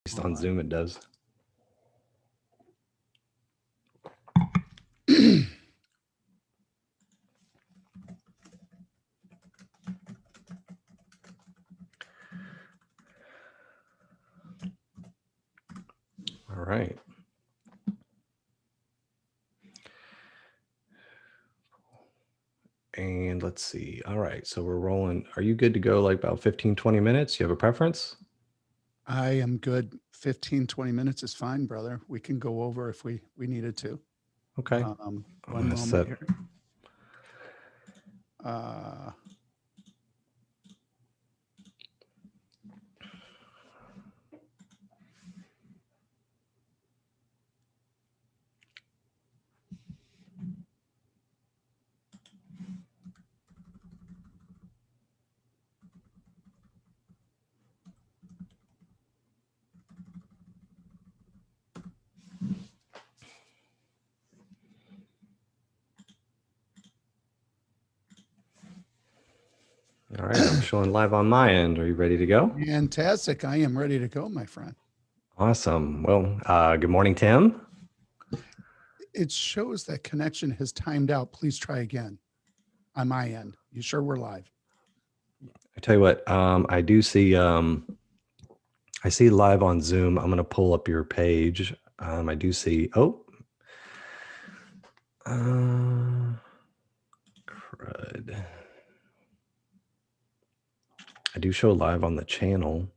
At least on Zoom it does. All right. And let's see. All right. So we're rolling. Are you good to go like about 15, 20 minutes? You have a preference? I am good. 15, 20 minutes is fine, brother. We can go over if we needed to. Okay. One moment here. All right. I'm showing live on my end. Are you ready to go? Fantastic. I am ready to go, my friend. Awesome. Well, good morning, Tim. It shows that connection has timed out. Please try again on my end. You sure we're live? I tell you what, I do see, I see live on Zoom. I'm going to pull up your page. I do see, crud. I do show live on the channel.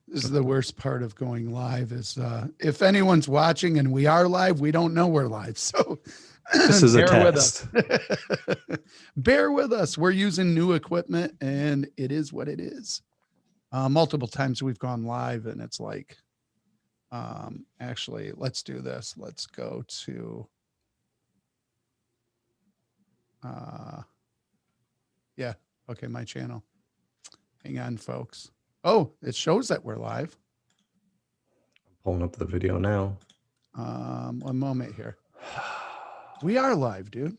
This is the worst part of going live is if anyone's watching and we are live, we don't know we're live. So this is a test. Bear with us. We're using new equipment and it is what it is. Multiple times we've gone live and it's like, actually, let's do this. Let's go to, yeah. Okay. My channel. Hang on, folks. Oh, it shows that we're live. I'm pulling up the video now. One moment here. We are live, dude.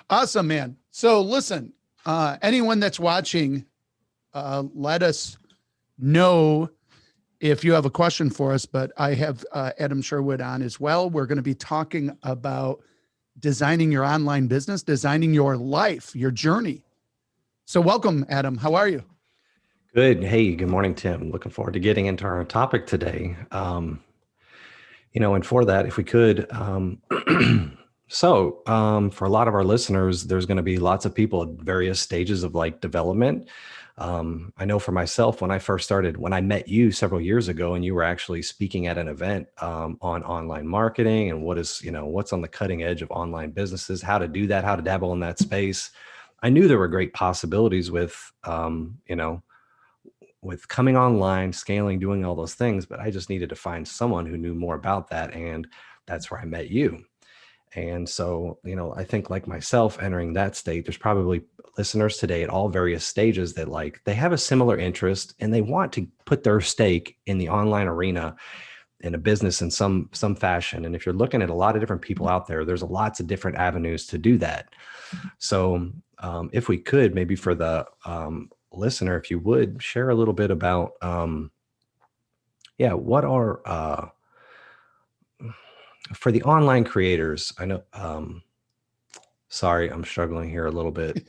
Awesome, man. So listen, anyone that's watching, let us know if you have a question for us, but I have Adam Sherwood on as well. We're going to be talking about designing your online business, designing your life, your journey. So welcome, Adam. How are you? Good. Hey, good morning, Tim. Looking forward to getting into our topic today. And for that, if we could, for a lot of our listeners, there's going to be lots of people at various stages of like development. I know for myself, when I met you several years ago and you were actually speaking at an event on online marketing and what's on the cutting edge of online businesses, how to do that, how to dabble in that space. I knew there were great possibilities with, with coming online, scaling, doing all those things, but I just needed to find someone who knew more about that. And that's where I met you. And so, I think like myself entering that state, there's probably listeners today at all various stages that like, they have a similar interest and they want to put their stake in the online arena in a business in some fashion. And if you're looking at a lot of different people out there, there's lots of different avenues to do that. So if we could, maybe for the listener, if you would share a little bit about, what are, for the online creators, I know, sorry, I'm struggling here a little bit.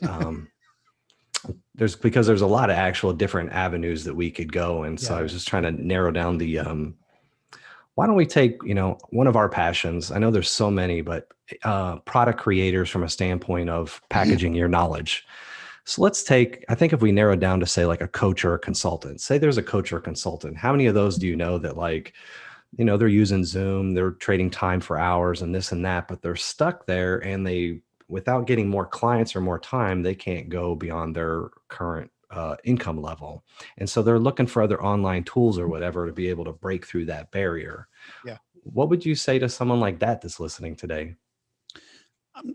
There's a lot of actual different avenues that we could go. And so I was just trying to narrow down the, why don't we take, one of our passions, I know there's so many, but product creators from a standpoint of packaging your knowledge. So let's take, I think if we narrow it down to say like a coach or a consultant, say there's a coach or a consultant, how many of those do you know that like, they're using Zoom, they're trading time for hours and this and that, but they're stuck there and without getting more clients or more time, they can't go beyond their current income level. And so they're looking for other online tools or whatever to be able to break through that barrier. Yeah. What would you say to someone like that that's listening today?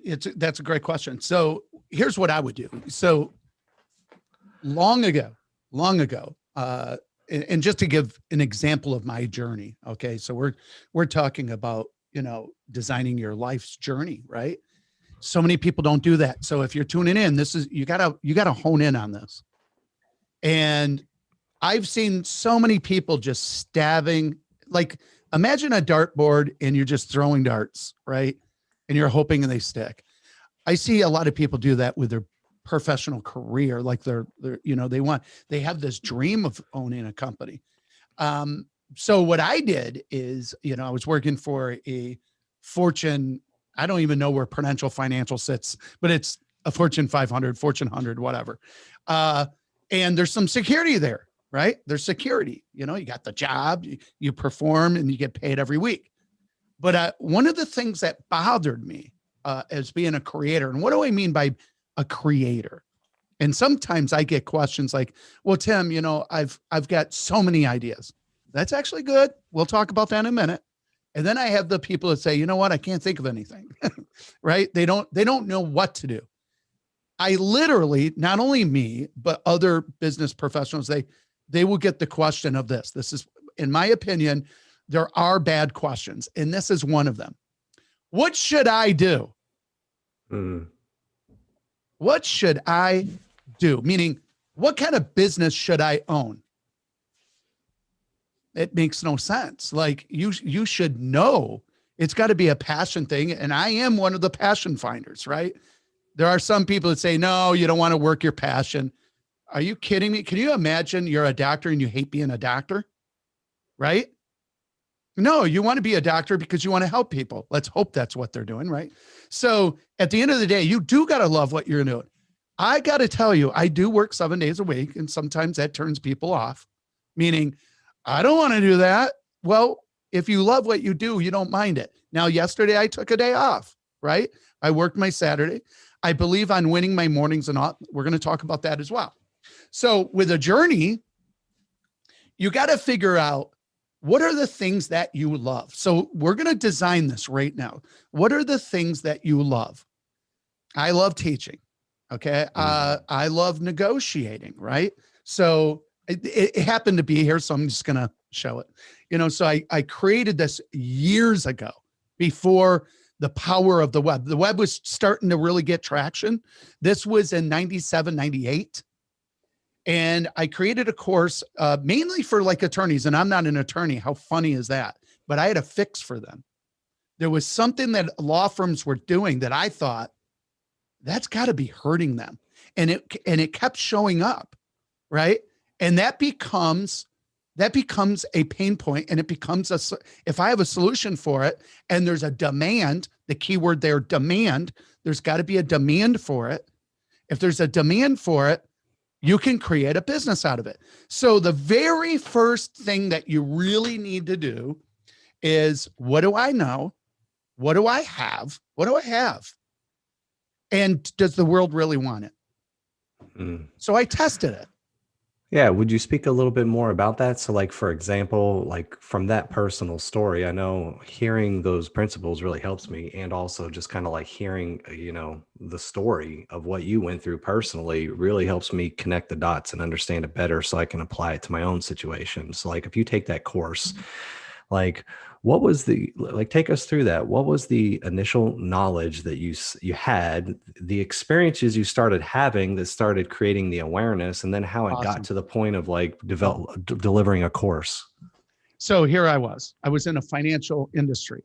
That's a great question. So here's what I would do. So long ago, and just to give an example of my journey. Okay. So we're talking about, designing your life's journey, right? So many people don't do that. So if you're tuning in, you gotta hone in on this. And I've seen so many people just stabbing, like imagine a dartboard and you're just throwing darts, right? And you're hoping they stick. I see a lot of people do that with their professional career. Like they have this dream of owning a company. So what I did is, I was working for a Fortune, I don't even know where Prudential Financial sits, but it's a Fortune 500, Fortune 100, whatever. And there's some security there, right? There's security. You got the job, you perform, and you get paid every week. But one of the things that bothered me as being a creator, and what do I mean by a creator? And sometimes I get questions like, well, Tim, I've got so many ideas. That's actually good. We'll talk about that in a minute. And then I have the people that say, you know what? I can't think of anything, right? They don't know what to do. I literally, not only me, but other business professionals, they will get the question of this. This is, in my opinion, there are bad questions. And this is one of them. What should I do? What should I do? Meaning, what kind of business should I own? It makes no sense. Like you should know. It's got to be a passion thing. And I am one of the passion finders, right? There are some people that say, no, you don't want to work your passion. Are you kidding me? Can you imagine you're a doctor and you hate being a doctor? Right? No, you want to be a doctor because you want to help people. Let's hope that's what they're doing, right? So at the end of the day, you do got to love what you're doing. I got to tell you, I do work 7 days a week, and sometimes that turns people off, meaning I don't want to do that. Well, if you love what you do, you don't mind it. Now, yesterday I took a day off, right? I worked my Saturday. I believe on winning my mornings and all. We're going to talk about that as well. So with a journey, you got to figure out what are the things that you love. So we're going to design this right now. What are the things that you love? I love teaching. Okay. I love negotiating, right? So it happened to be here, so I'm just going to show it. So I created this years ago before the power of the web. The web was starting to really get traction. This was in 97, 98. And I created a course mainly for like attorneys, and I'm not an attorney. How funny is that? But I had a fix for them. There was something that law firms were doing that I thought that's got to be hurting them. And it kept showing up, right? And that becomes a pain point, and it becomes if I have a solution for it and there's a demand, the keyword there, demand, there's got to be a demand for it. If there's a demand for it, you can create a business out of it. So the very first thing that you really need to do is, what do I know? What do I have? What do I have? And does the world really want it? So I tested it. Yeah. Would you speak a little bit more about that? So like, for example, like from that personal story, I know hearing those principles really helps me. And also just kind of like hearing, the story of what you went through personally really helps me connect the dots and understand it better so I can apply it to my own situation. So like, if you take that course, like what was take us through that. What was the initial knowledge that you had, the experiences you started having that started creating the awareness, and then how it got to the point of like delivering a course? So here I was in a financial industry.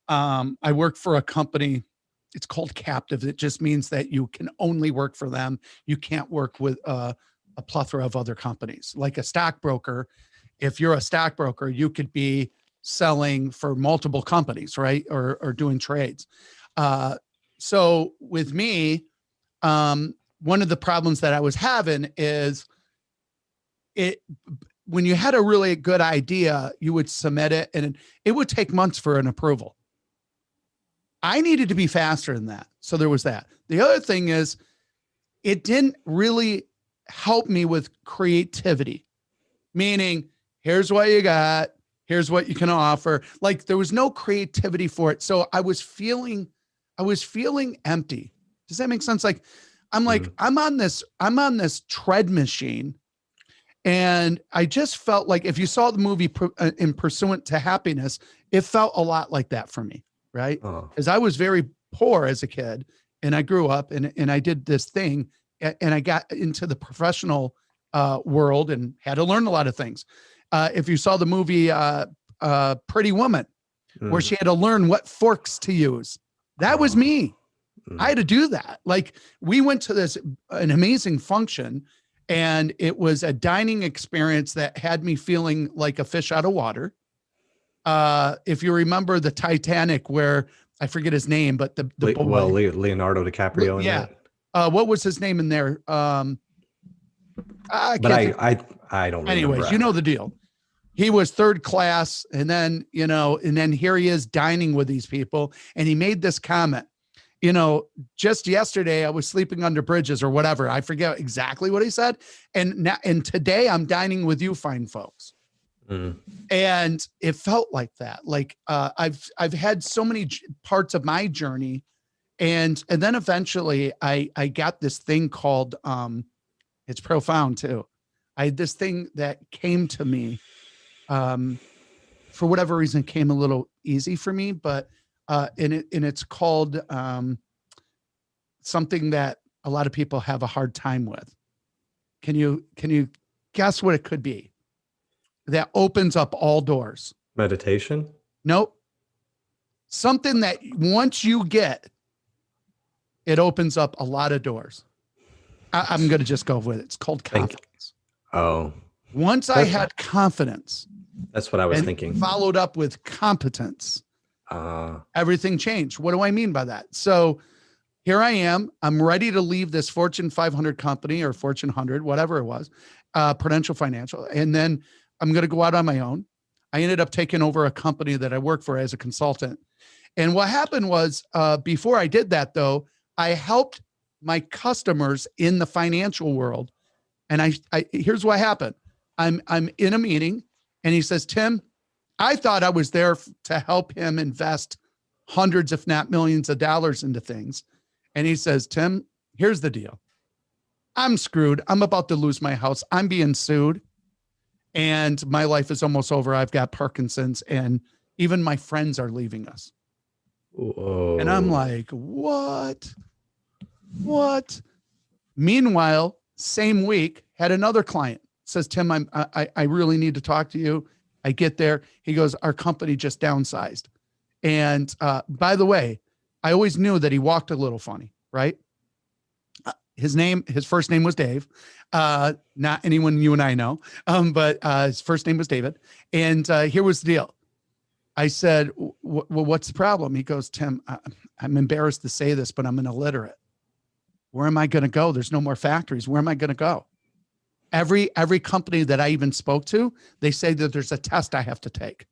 I worked for a company. It's called captive. It just means that you can only work for them. You can't work with a plethora of other companies. Like a stockbroker, if you're a stockbroker, you could be selling for multiple companies, right? Or doing trades. So with me, one of the problems that I was having is when you had a really good idea, you would submit it and it would take months for an approval. I needed to be faster than that. So there was that. The other thing is it didn't really help me with creativity, meaning here's what you got. Here's what you can offer. Like there was no creativity for it. So I was feeling empty. Does that make sense? Like, I'm on this tread machine And I just felt like if you saw the movie In Pursuant to Happiness, it felt a lot like that for me, right? Oh, As I was very poor as a kid and I grew up and I did this thing and I got into the professional world and had to learn a lot of things. If you saw the movie Pretty Woman, where she had to learn what forks to use, that was me. I had to do that. Like we went to an amazing function and it was a dining experience that had me feeling like a fish out of water. If you remember the Titanic, where I forget his name, but the boy, Leonardo DiCaprio in that. What was his name in there? I don't anyways, remember. You know the deal. He was third class, and then here he is dining with these people, and he made this comment. Just yesterday I was sleeping under bridges or whatever. I forget exactly what he said. And today I'm dining with you fine folks. And it felt like that. Like I've had so many parts of my journey. And then eventually I got this thing called, it's profound too. I had this thing that came to me, for whatever reason, it came a little easy for me, but and it's called something that a lot of people have a hard time with. Can you guess what it could be? That opens up all doors. Meditation? Nope. Something that once you get, it opens up a lot of doors. I'm going to just go with it. It's called confidence. Once I had confidence. That's what I was thinking. Followed up with competence. Everything changed. What do I mean by that? So here I am. I'm ready to leave this Fortune 500 company or Fortune 100, whatever it was, Prudential Financial. And then I'm going to go out on my own. I ended up taking over a company that I worked for as a consultant. And what happened was before I did that, though, I helped my customers in the financial world. And I here's what happened. I'm in a meeting and he says, Tim, I thought I was there to help him invest hundreds, if not millions of dollars into things. And he says, Tim, here's the deal. I'm screwed. I'm about to lose my house. I'm being sued. And my life is almost over. I've got Parkinson's and even my friends are leaving us. Whoa. And I'm like, what? Meanwhile, same week, had another client says, Tim, I really need to talk to you. I get there. He goes, our company just downsized. And by the way, I always knew that he walked a little funny, right? His first name was Dave. Not anyone you and I know, but his first name was David. And here was the deal. I said, well, what's the problem? He goes, Tim, I'm embarrassed to say this, but I'm an illiterate. Where am I going to go? There's no more factories. Where am I going to go? Every company that I even spoke to, they say that there's a test I have to take.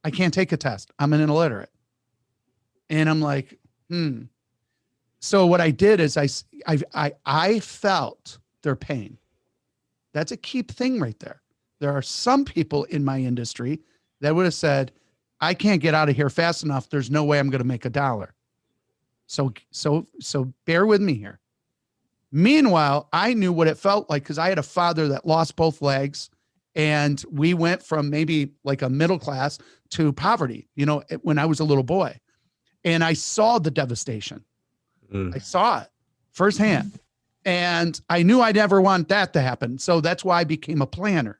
I can't take a test. I'm an illiterate. And I'm like, So what I did is I felt their pain. That's a key thing right there. There are some people in my industry that would have said, I can't get out of here fast enough. There's no way I'm going to make $1. So bear with me here. Meanwhile, I knew what it felt like because I had a father that lost both legs and we went from maybe like a middle class to poverty, when I was a little boy. And I saw the devastation. I saw it firsthand. And I knew I'd never want that to happen. So that's why I became a planner.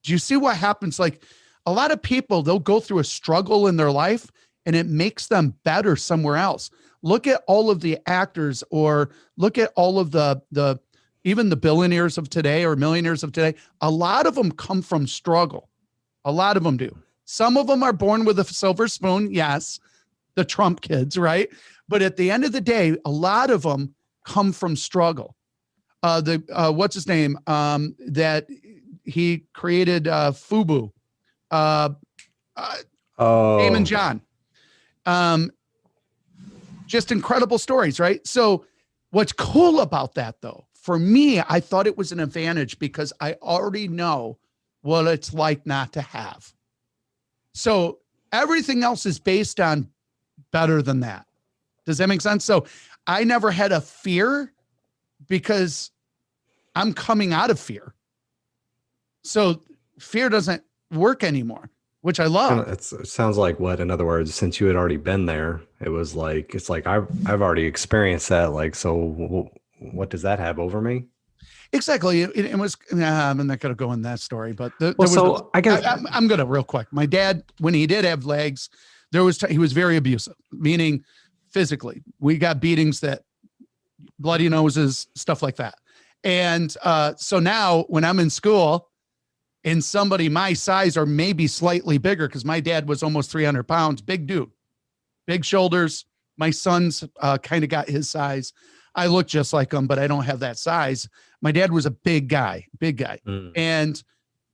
Do you see what happens? Like a lot of people, they'll go through a struggle in their life and it makes them better somewhere else. Look at all of the actors or look at all of the even the billionaires of today or millionaires of today. A lot of them come from struggle. A lot of them do. Some of them are born with a silver spoon. Yes. The Trump kids, right? But at the end of the day, a lot of them come from struggle. What's his name? That he created FUBU. Damon John. Just incredible stories, right? So what's cool about that though, for me, I thought it was an advantage because I already know what it's like not to have. So everything else is based on better than that. Does that make sense? So I never had a fear because I'm coming out of fear. So fear doesn't work anymore, which I love. It sounds like what, in other words, since you had already been there, it was like, it's like I've already experienced that. Like, so what does that have over me? Exactly. It was, I'm not going to go in that story, but there Well, was, so I guess, I'm going to real quick. My dad, when he did have legs, he was very abusive, meaning physically. We got beatings, that bloody noses, stuff like that. And so now when I'm in school and somebody my size or maybe slightly bigger, because my dad was almost 300 pounds, big dude, big shoulders. My son's kind of got his size. I look just like him, but I don't have that size. My dad was a big guy, and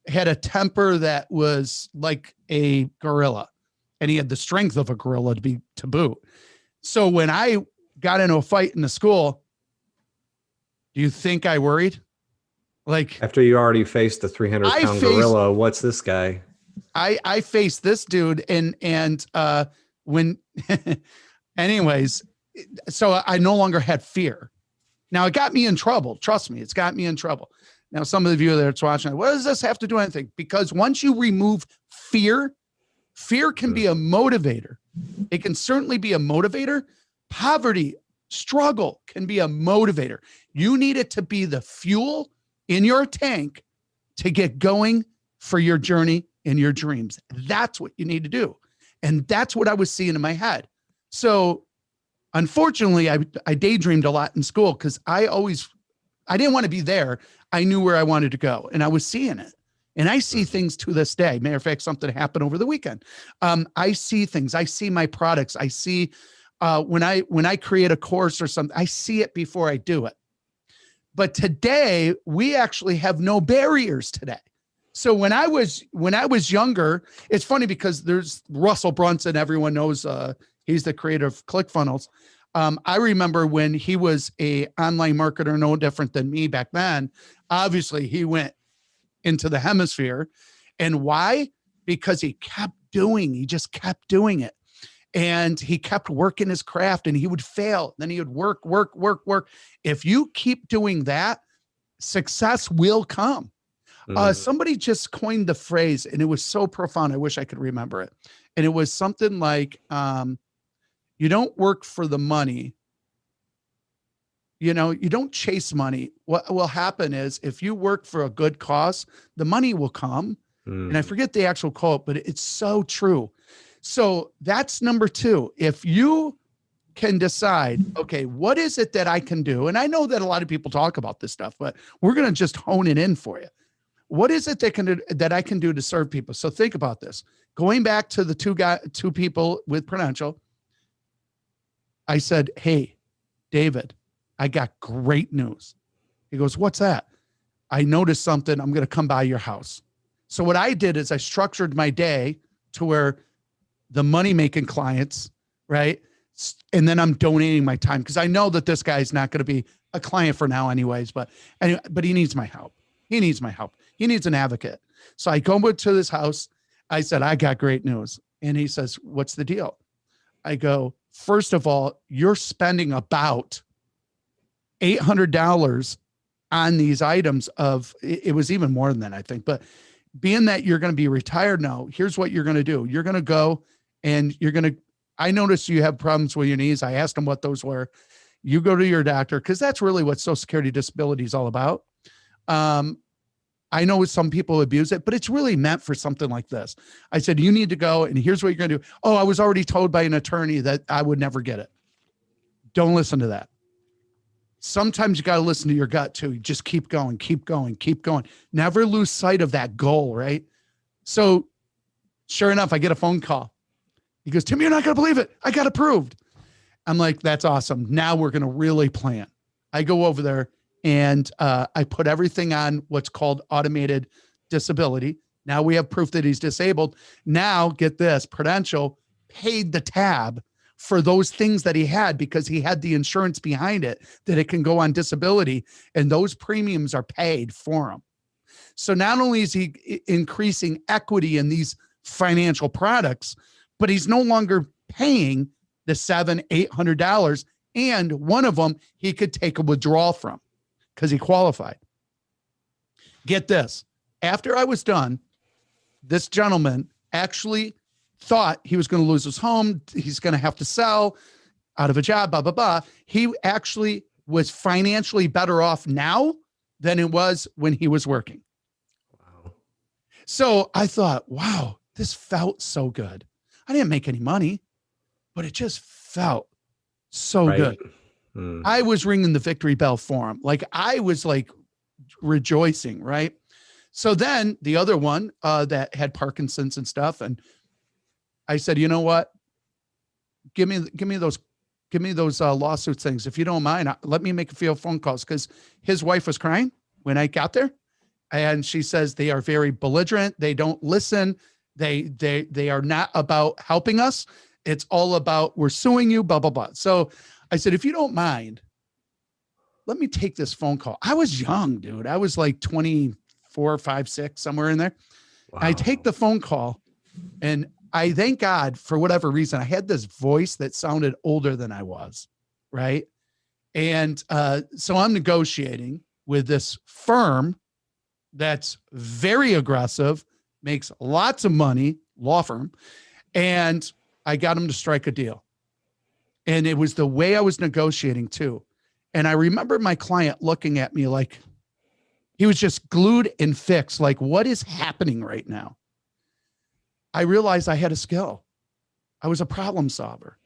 had a temper that was like a gorilla, and he had the strength of a gorilla to boot. So when I got into a fight in the school, do you think I worried? Like, after you already faced the 300-pound gorilla, what's this guy? I faced this dude, and when anyways, so I no longer had fear. Now it got me in trouble. Trust me, it's got me in trouble. Now, some of you that's watching, what does this have to do anything? Because once you remove fear, fear can be a motivator. It can certainly be a motivator. Poverty, struggle can be a motivator. You need it to be the fuel in your tank to get going for your journey and your dreams. That's what you need to do. And that's what I was seeing in my head. So unfortunately, I daydreamed a lot in school because I didn't want to be there. I knew where I wanted to go, and I was seeing it. And I see things to this day. Matter of fact, something happened over the weekend. I see things. I see my products. I see when I create a course or something, I see it before I do it. But today, we actually have no barriers today. So when I was younger, it's funny because there's Russell Brunson. Everyone knows he's the creator of ClickFunnels. I remember when he was a online marketer, no different than me back then. Obviously, he went into the hemisphere. And why? Because he just kept doing it. And he kept working his craft, and he would fail. Then he would work. If you keep doing that, success will come. Somebody just coined the phrase, and it was so profound. I wish I could remember it. And it was something like, you don't work for the money. You don't chase money. What will happen is if you work for a good cause, the money will come. And I forget the actual quote, but it's so true. So that's number two. If you can decide, okay, what is it that I can do? And I know that a lot of people talk about this stuff, but we're going to just hone it in for you. What is it that I can do to serve people? So think about this. Going back to the two people with Prudential, I said, hey, David, I got great news. He goes, what's that? I noticed something. I'm going to come by your house. So what I did is I structured my day to where the money-making clients, right? And then I'm donating my time because I know that this guy's not going to be a client for now anyways, but he needs my help. He needs my help. He needs an advocate. So I go to this house. I said, I got great news. And he says, what's the deal? I go, first of all, you're spending about $800 on these items it was even more than that, I think. But being that you're going to be retired now, here's what you're going to do. You're going to go and I noticed you have problems with your knees. I asked him what those were. You go to your doctor because that's really what Social Security disability is all about. I know some people abuse it, but it's really meant for something like this. I said, you need to go and here's what you're going to do. Oh, I was already told by an attorney that I would never get it. Don't listen to that. Sometimes you got to listen to your gut too. You just keep going. Never lose sight of that goal, right? So sure enough, I get a phone call. He goes, Tim, you're not going to believe it. I got approved. I'm like, that's awesome. Now we're going to really plan. I go over there and I put everything on what's called automated disability. Now we have proof that he's disabled. Now get this, Prudential paid the tab for those things that he had because he had the insurance behind it that it can go on disability, and those premiums are paid for him. So not only is he increasing equity in these financial products, but he's no longer paying the $700-800, and one of them he could take a withdrawal from because he qualified. Get this, after I was done, this gentleman actually thought he was going to lose his home. He's going to have to sell, out of a job, blah, blah, blah. He actually was financially better off now than it was when he was working. Wow. So I thought, wow, this felt so good. I didn't make any money, but it just felt so Right. good. Mm. I was ringing the victory bell for him. Like I was like rejoicing, right? So then the other one that had Parkinson's and stuff, and I said, you know what? Give me those lawsuit things. If you don't mind, let me make a few phone calls, because his wife was crying when I got there. And she says they are very belligerent. They don't listen. They are not about helping us. It's all about, we're suing you, blah, blah, blah. So I said, if you don't mind, let me take this phone call. I was young, dude. I was like 24, 5, 6, somewhere in there. Wow. I take the phone call, and I thank God, for whatever reason, I had this voice that sounded older than I was, right? And so I'm negotiating with this firm that's very aggressive, makes lots of money, law firm, and I got them to strike a deal. And it was the way I was negotiating too. And I remember my client looking at me like he was just glued and fixed, like, what is happening right now? I realized I had a skill. I was a problem solver.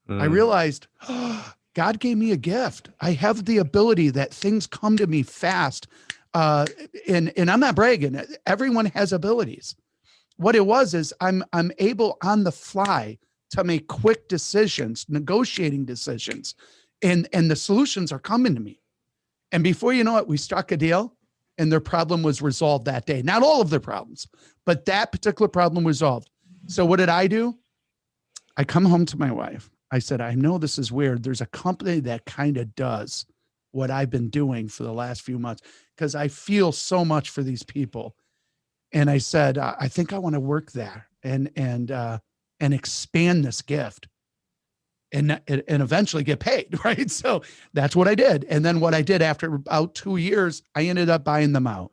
I realized, oh, God gave me a gift. I have the ability that things come to me fast. And I'm not bragging. Everyone has abilities. What it was is I'm able on the fly to make quick decisions, negotiating decisions, and the solutions are coming to me. And before you know it, we struck a deal, and their problem was resolved that day. Not all of their problems, but that particular problem was solved. So what did I do? I come home to my wife. I said, I know this is weird. There's a company that kind of does what I've been doing for the last few months, because I feel so much for these people. And I said, I think I want to work there and expand this gift and eventually get paid. Right. So that's what I did. And then what I did after about 2 years, I ended up buying them out,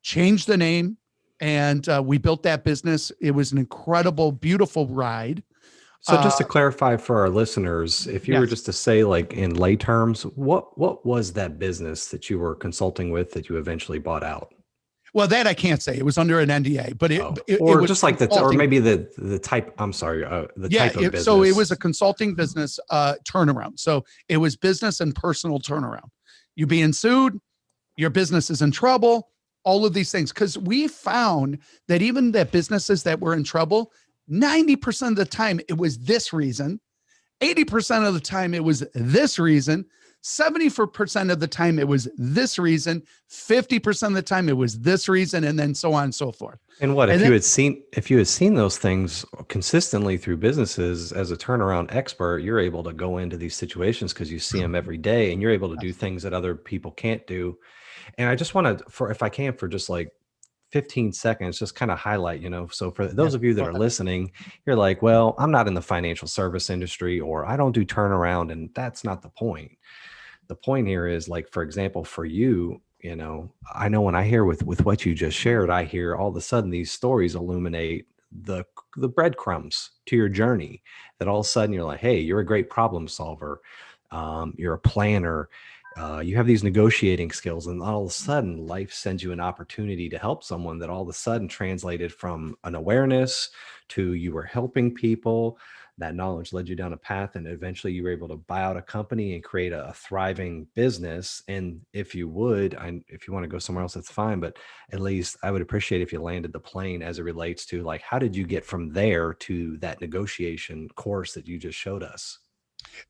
changed the name, and we built that business. It was an incredible, beautiful ride. So just to clarify for our listeners, if you were Yes. just to say, like, in lay terms, what was that business that you were consulting with that you eventually bought out? Well, that I can't say. It was under an NDA, but it or was just like or consulting. maybe the type. I'm sorry, the type of business. So it was a consulting business turnaround. So it was business and personal turnaround. You being sued, your business is in trouble, all of these things. Because we found that even the businesses that were in trouble, 90% of the time it was this reason, 80% of the time it was this reason, 74% of the time it was this reason, 50% of the time it was this reason, and then so on and so forth. And what if you had seen those things consistently through businesses as a turnaround expert, you're able to go into these situations because you see them every day, and you're able to do things that other people can't do. And I just want to, if I can, for just like 15 seconds, just kind of highlight, so for those of you that are listening, you're like, well, I'm not in the financial service industry, or I don't do turnaround. And that's not the point. The point here is, like, for example, for you, I know when I hear with what you just shared, I hear all of a sudden these stories illuminate the breadcrumbs to your journey, that all of a sudden you're like, hey, you're a great problem solver. You're a planner. You have these negotiating skills, and all of a sudden life sends you an opportunity to help someone that all of a sudden translated from an awareness to you were helping people. That knowledge led you down a path, and eventually you were able to buy out a company and create a thriving business. And if you would, if you want to go somewhere else, that's fine. But at least I would appreciate if you landed the plane as it relates to, like, how did you get from there to that negotiation course that you just showed us?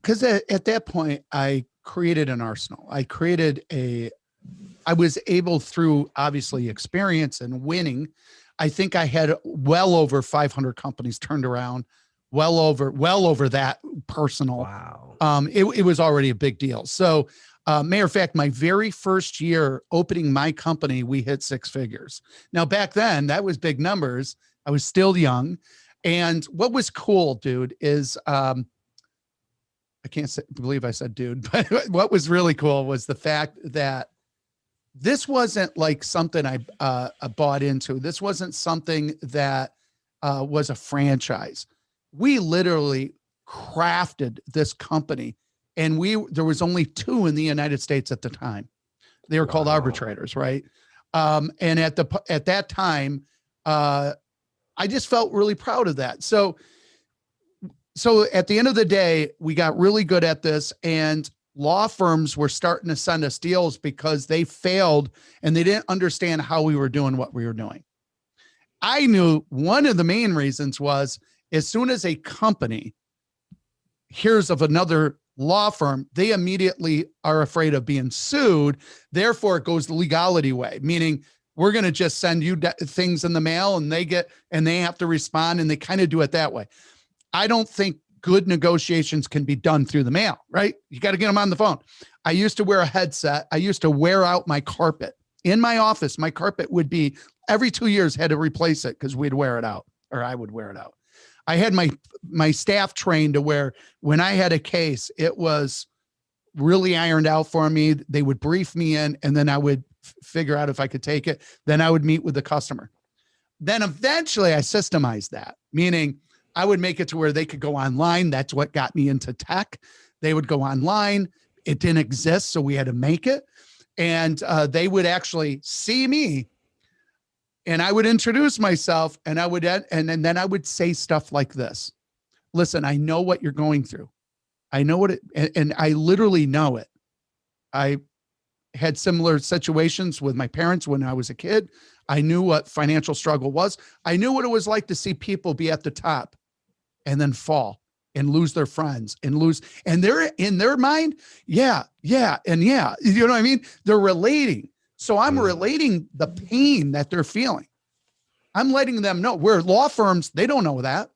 Because at that point, I created an arsenal. I was able, through obviously experience and winning, I think I had well over 500 companies turned around, well over that personal. Wow. It was already a big deal. So matter of fact, my very first year opening my company, we hit 6 figures. Now, back then, that was big numbers. I was still young. And what was cool, dude, is I can't believe I said dude, but what was really cool was the fact that this wasn't like something I bought into. This wasn't something that was a franchise. We literally crafted this company, and there was only 2 in the United States at the time. They were called Arbitrators, right? And at that time, I just felt really proud of that. So at the end of the day, we got really good at this, and law firms were starting to send us deals because they failed and they didn't understand how we were doing what we were doing. I knew one of the main reasons was, as soon as a company hears of another law firm, they immediately are afraid of being sued. Therefore, it goes the legality way, meaning we're going to just send you things in the mail, and they have to respond, and they kind of do it that way. I don't think good negotiations can be done through the mail, right? You got to get them on the phone. I used to wear a headset. I used to wear out my carpet in my office. My carpet would be every 2 years, had to replace it because we'd wear it out, or I would wear it out. I had my staff trained to where when I had a case, it was really ironed out for me. They would brief me in, and then I would figure out if I could take it. Then I would meet with the customer. Then eventually I systemized that, meaning I would make it to where they could go online. That's what got me into tech. They would go online. It didn't exist, so we had to make it. And they would actually see me, and I would introduce myself, and then I would say stuff like this. Listen, I know what you're going through. I know what and I literally know it. I had similar situations with my parents when I was a kid. I knew what financial struggle was. I knew what it was like to see people be at the top and then fall and lose their friends and they're in their mind. Yeah. And yeah, you know what I mean? They're relating. So I'm relating the pain that they're feeling. I'm letting them know. We're law firms. They don't know that.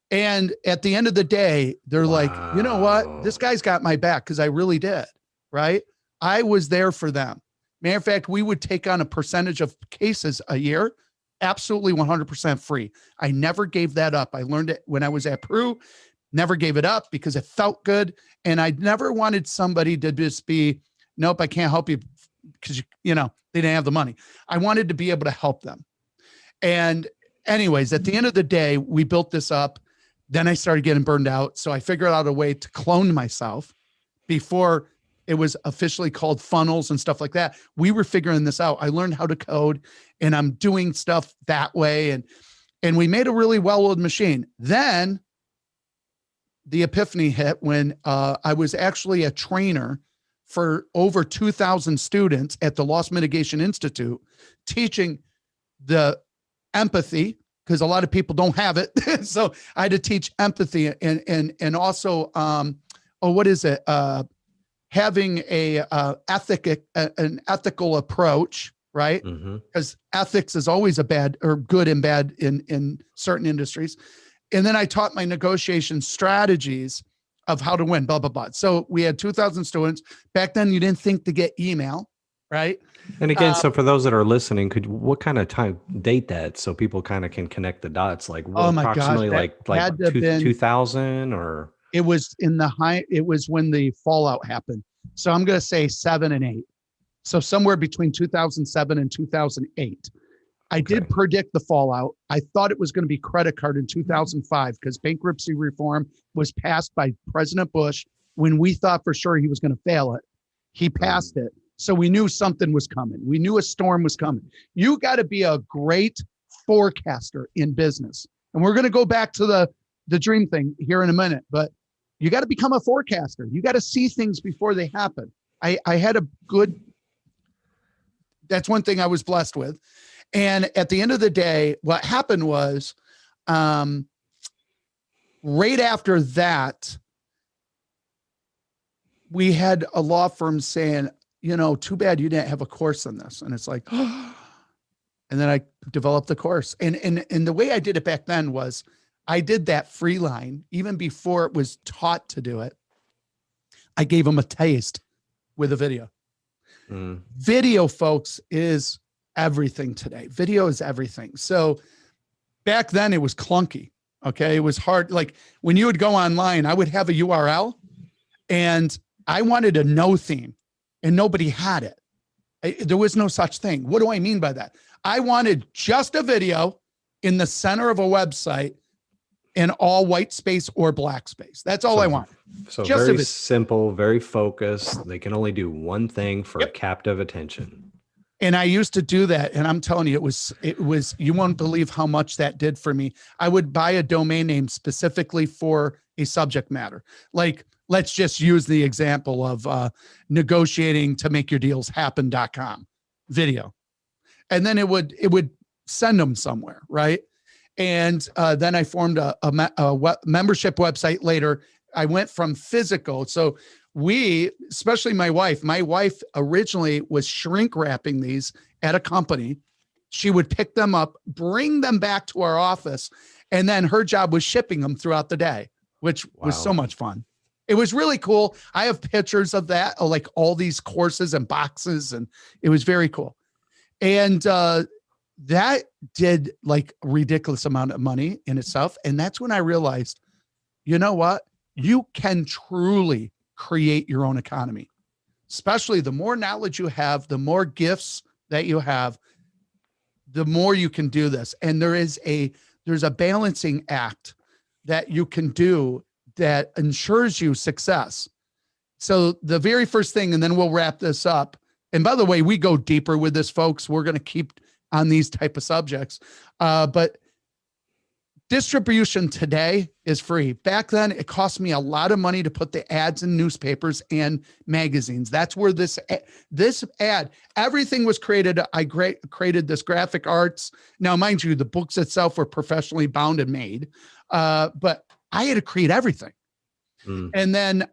And at the end of the day, they're like, you know what? This guy's got my back, because I really did. Right. I was there for them. Matter of fact, we would take on a percentage of cases a year, absolutely 100% free. I never gave that up. I learned it when I was at Peru, never gave it up because it felt good. And I never wanted somebody to just be, nope, I can't help you because, they didn't have the money. I wanted to be able to help them. And anyways, at the end of the day, we built this up. Then I started getting burned out. So I figured out a way to clone myself before it was officially called funnels and stuff like that. We were figuring this out. I learned how to code, and I'm doing stuff that way. And we made a really well-oiled machine. Then the epiphany hit when I was actually a trainer for over 2,000 students at the Loss Mitigation Institute, teaching the empathy, because a lot of people don't have it. So I had to teach empathy and also, what is it? Having an ethical approach, right? Because ethics is always a bad or good and bad in certain industries. And then I taught my negotiation strategies of how to win, blah, blah, blah. So we had 2,000 students. Back then, you didn't think to get email, right? And again, so for those that are listening, what kind of time date that so people kind of can connect the dots? Like, oh my approximately gosh, like 2000 or? It was it was when the fallout happened. So I'm going to say 7 and 8. So somewhere between 2007 and 2008. I did predict the fallout. I thought it was going to be credit card in 2005 because bankruptcy reform was passed by President Bush when we thought for sure he was going to fail it. He passed it. So we knew something was coming. We knew a storm was coming. You got to be a great forecaster in business. And we're going to go back to the dream thing here in a minute, but you got to become a forecaster. You got to see things before they happen. I had a good, that's one thing I was blessed with. And at the end of the day, what happened was, right after that, we had a law firm saying, too bad you didn't have a course on this. And it's like, and then I developed the course. And the way I did it back then was I did that free line even before it was taught to do it. I gave them a taste with a video. Video, folks, is everything today. Video is everything. So back then it was clunky. Okay. It was hard. Like when you would go online, I would have a URL and I wanted a no theme and nobody had it. There was no such thing. What do I mean by that? I wanted just a video in the center of a website in all white space or black space. That's all I want. So Just very simple, very focused. They can only do one thing for captive attention. And I used to do that. And I'm telling you, it was, you won't believe how much that did for me. I would buy a domain name specifically for a subject matter. Like, let's just use the example of negotiating to make your deals happen.com video. And then it would send them somewhere. Right. And then I formed a membership website later. I went from physical. So especially my wife originally was shrink wrapping these at a company. She would pick them up, bring them back to our office, and then her job was shipping them throughout the day, which was so much fun. It was really cool. I have pictures of that, like all these courses and boxes, and it was very cool. And that did like a ridiculous amount of money in itself. And that's when I realized, you know what? You can truly create your own economy, especially the more knowledge you have, the more gifts that you have, the more you can do this. And there's a balancing act that you can do that ensures you success. So the very first thing, and then we'll wrap this up. And by the way, we go deeper with this, folks. We're going to keep on these type of subjects. But distribution today is free. Back then, it cost me a lot of money to put the ads in newspapers and magazines. That's where this ad, everything was created. I created this graphic arts. Now, mind you, the books itself were professionally bound and made, but I had to create everything. And then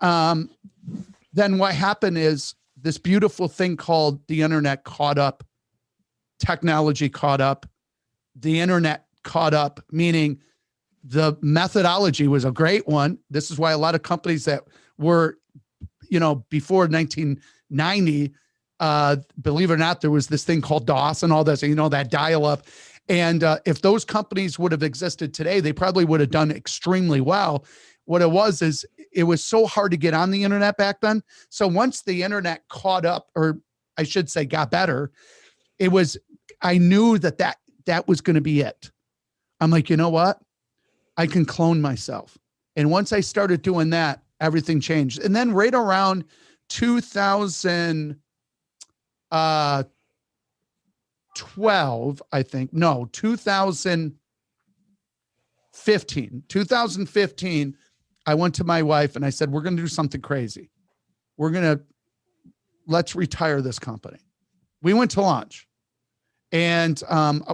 what happened is this beautiful thing called the internet caught up. Technology caught up. The internet caught up, meaning the methodology was a great one. This is why a lot of companies that were, before 1990, believe it or not, there was this thing called DOS and all this, that dial up. And if those companies would have existed today, they probably would have done extremely well. What it was is it was so hard to get on the internet back then. So once the internet caught up, or I should say got better, I knew that was going to be it. I'm like, you know what? I can clone myself. And once I started doing that, everything changed. And then right around 2012, I think, no, 2015, I went to my wife and I said, we're going to do something crazy. Let's retire this company. We went to lunch. And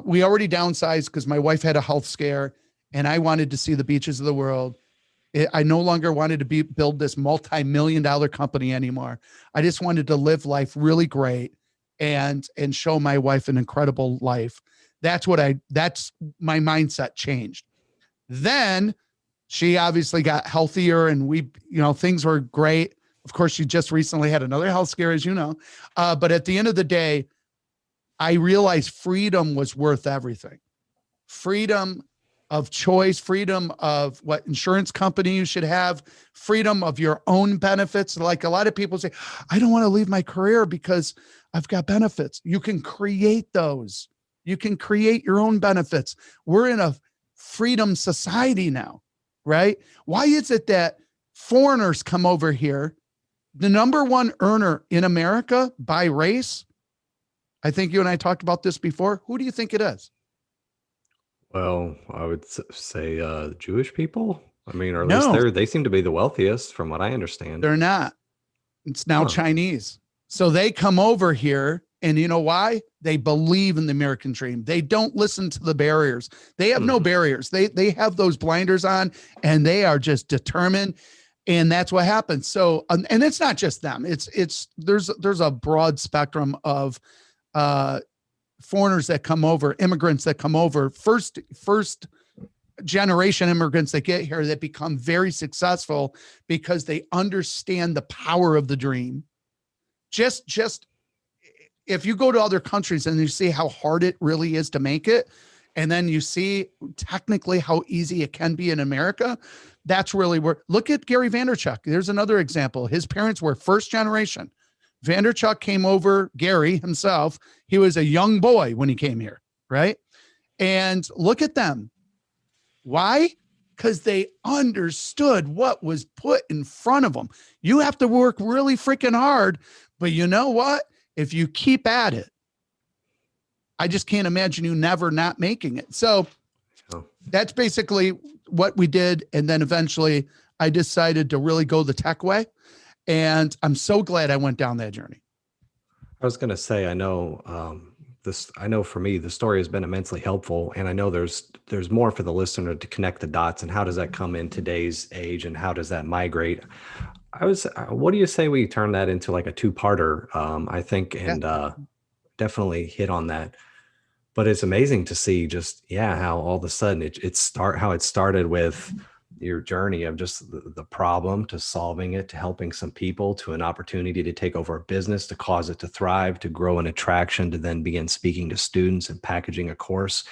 we already downsized because my wife had a health scare and I wanted to see the beaches of the world. I no longer wanted to build this multi-million-dollar company anymore. I just wanted to live life really great and show my wife an incredible life. That's my mindset changed. Then she obviously got healthier and things were great. Of course, she just recently had another health scare, as you know. But at the end of the day, I realized freedom was worth everything. Freedom of choice, freedom of what insurance company you should have, freedom of your own benefits. Like a lot of people say, I don't want to leave my career because I've got benefits. You can create those. You can create your own benefits. We're in a freedom society now, right? Why is it that foreigners come over here? The number one earner in America by race, I think you and I talked about this before. Who do you think it is? Well, I would say Jewish people. I mean, or at least they seem to be the wealthiest from what I understand. They're not. It's now Chinese. So they come over here and you know why? They believe in the American dream. They don't listen to the barriers. They have no barriers. They have those blinders on and they are just determined. And that's what happens. So, and it's not just them. There's a broad spectrum of foreigners that come over, immigrants that come over, first generation immigrants that get here that become very successful because they understand the power of the dream. Just if you go to other countries and you see how hard it really is to make it, and then you see technically how easy it can be in America, that's really where, look at Gary Vaynerchuk. There's another example. His parents were first generation. Vanderchuck came over, Gary himself. He was a young boy when he came here, right? And look at them. Why? Because they understood what was put in front of them. You have to work really freaking hard, but you know what? If you keep at it, I just can't imagine you never not making it. So that's basically what we did. And then eventually I decided to really go the tech way. And I'm so glad I went down that journey. I was going to say, I know I know for me, the story has been immensely helpful. And I know there's more for the listener to connect the dots, and how does that come in today's age and how does that migrate? What do you say we turn that into like a two-parter, I think, and definitely hit on that. But it's amazing to see just, how all of a sudden how it started with your journey of just the problem to solving it, to helping some people, to an opportunity to take over a business, to cause it to thrive, to grow an attraction, to then begin speaking to students and packaging a course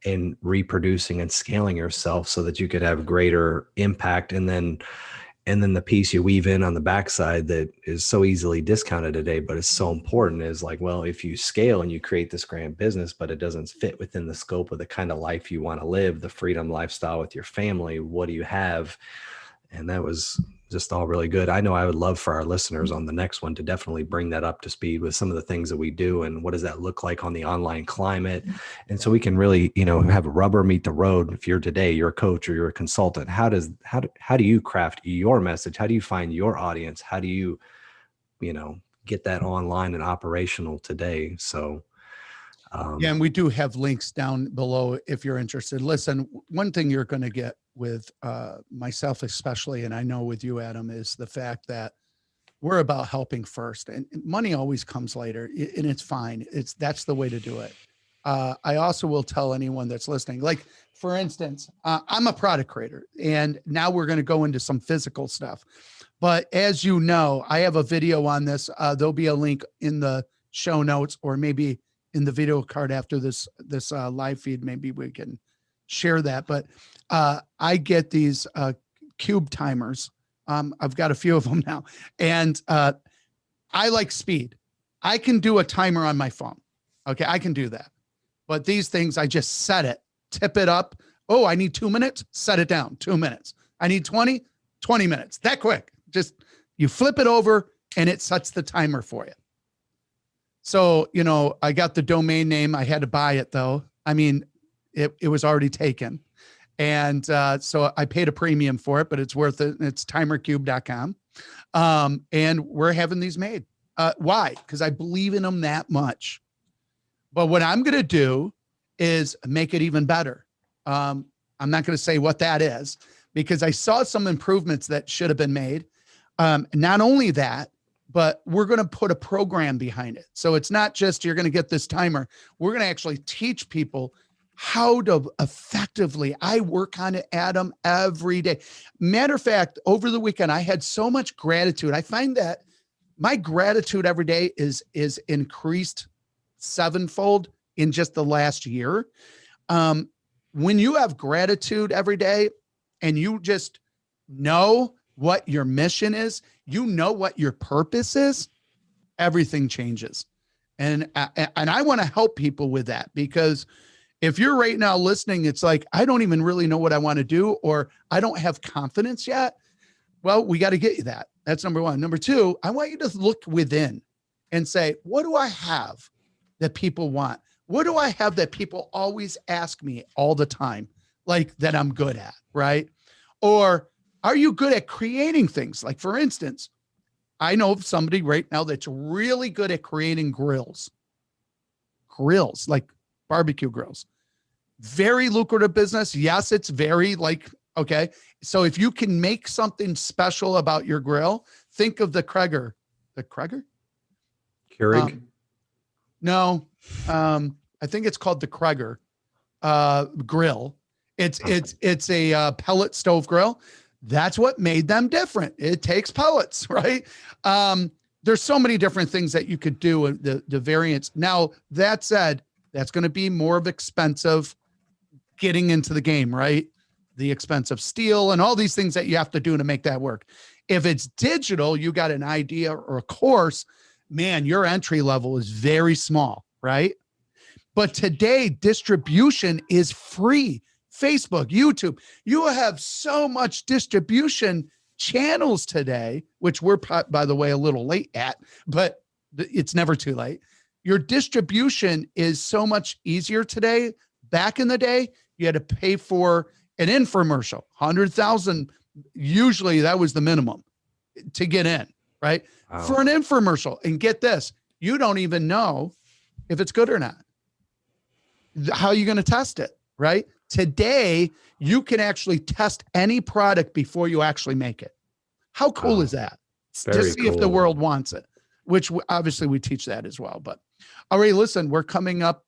and reproducing and scaling yourself so that you could have greater impact. And then the piece you weave in on the backside that is so easily discounted today, but it's so important, is like, well, if you scale and you create this grand business, but it doesn't fit within the scope of the kind of life you want to live, the freedom lifestyle with your family, what do you have? And that was just all really good. I know I would love for our listeners on the next one to definitely bring that up to speed with some of the things that we do and what does that look like on the online climate. And so we can really, have a rubber meet the road. If you're a coach or you're a consultant, how do you craft your message? How do you find your audience? How do you, get that online and operational today? So and we do have links down below if you're interested. Listen, one thing you're going to get with myself especially, and I know with you, Adam, is the fact that we're about helping first, and money always comes later, and it's fine. That's the way to do it. I also will tell anyone that's listening, like, for instance, I'm a product creator, and now we're going to go into some physical stuff. But as you know, I have a video on this. There'll be a link in the show notes, or maybe in the video card after this live feed. Maybe we can share that. But I get these cube timers. I've got a few of them now, and I like speed. I can do a timer on my phone. Okay, I can do that. But these things, I just set it, tip it up. Oh, I need 2 minutes, set it down, 2 minutes. I need 20 minutes, that quick. Just, you flip it over and it sets the timer for you. So, I got the domain name. I had to buy it though. I mean, it was already taken. And so I paid a premium for it, but it's worth it. It's timercube.com. And we're having these made. Why? Because I believe in them that much. But what I'm going to do is make it even better. I'm not going to say what that is, because I saw some improvements that should have been made. Not only that, but we're going to put a program behind it. So it's not just you're going to get this timer. We're going to actually teach people how to effectively. I work on it, Adam, every day. Matter of fact, over the weekend, I had so much gratitude. I find that my gratitude every day is increased sevenfold in just the last year. When you have gratitude every day and you just know what your mission is, what your purpose is, everything changes. And I want to help people with that, because if you're right now listening, it's like, I don't even really know what I want to do, or I don't have confidence yet. Well, we got to get you that. That's number one. Number two, I want you to look within and say, what do I have that people want? What do I have that people always ask me all the time, like that I'm good at, right? Or are you good at creating things? Like, for instance, I know of somebody right now that's really good at creating grills, like barbecue grills. Very lucrative business. Yes, it's very okay. So if you can make something special about your grill, think of the Keurig. Keurig? No, I think it's called the Keurig grill. It's a pellet stove grill. That's what made them different. It takes pellets, right? There's so many different things that you could do, the variants. Now, that said, that's going to be more of expensive getting into the game, right? The expensive steel and all these things that you have to do to make that work. If it's digital, you got an idea or a course, man, your entry level is very small, right? But today, distribution is free. Facebook, YouTube, you have so much distribution channels today, which we're, by the way, a little late at, but it's never too late. Your distribution is so much easier today. Back in the day, you had to pay for an infomercial, 100,000. Usually that was the minimum to get in, right? Wow. For an infomercial. And get this, you don't even know if it's good or not. How are you going to test it, right? Today, you can actually test any product before you actually make it. How cool is that? Very to see if the cool. world wants it, which obviously we teach that as well. But all right, listen, we're coming up.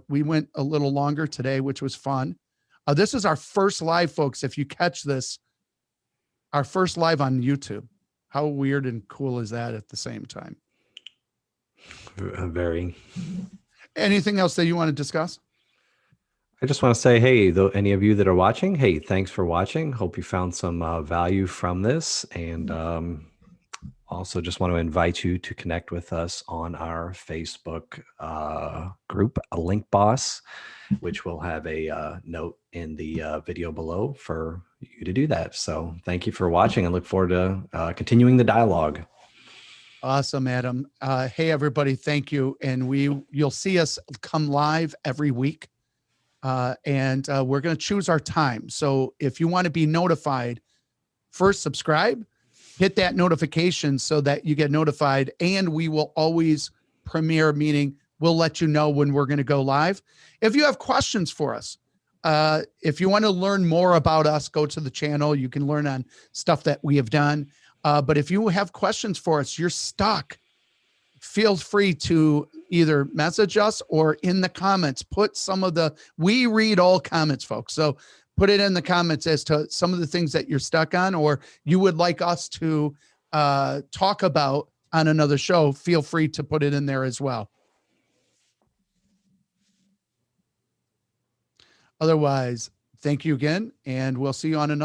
We went a little longer today, which was fun. This is our first live, folks. If you catch this, our first live on YouTube. How weird and cool is that at the same time? Very. Anything else that you want to discuss? I just want to say, hey, any of you that are watching, hey, thanks for watching. Hope you found some value from this. And also just want to invite you to connect with us on our Facebook group, a Link Boss, which will have a note in the video below for you to do that. So thank you for watching and look forward to continuing the dialogue. Awesome, Adam. Hey, everybody. Thank you. And you'll see us come live every week. And we're going to choose our time. So if you want to be notified, first subscribe, hit that notification so that you get notified. And we will always premiere, meaning we'll let you know when we're going to go live. If you have questions for us, if you want to learn more about us, go to the channel. You can learn on stuff that we have done. But if you have questions for us, you're stuck, feel free to either message us or in the comments, put we read all comments, folks. So put it in the comments as to some of the things that you're stuck on, or you would like us to talk about on another show. Feel free to put it in there as well. Otherwise, thank you again, and we'll see you on another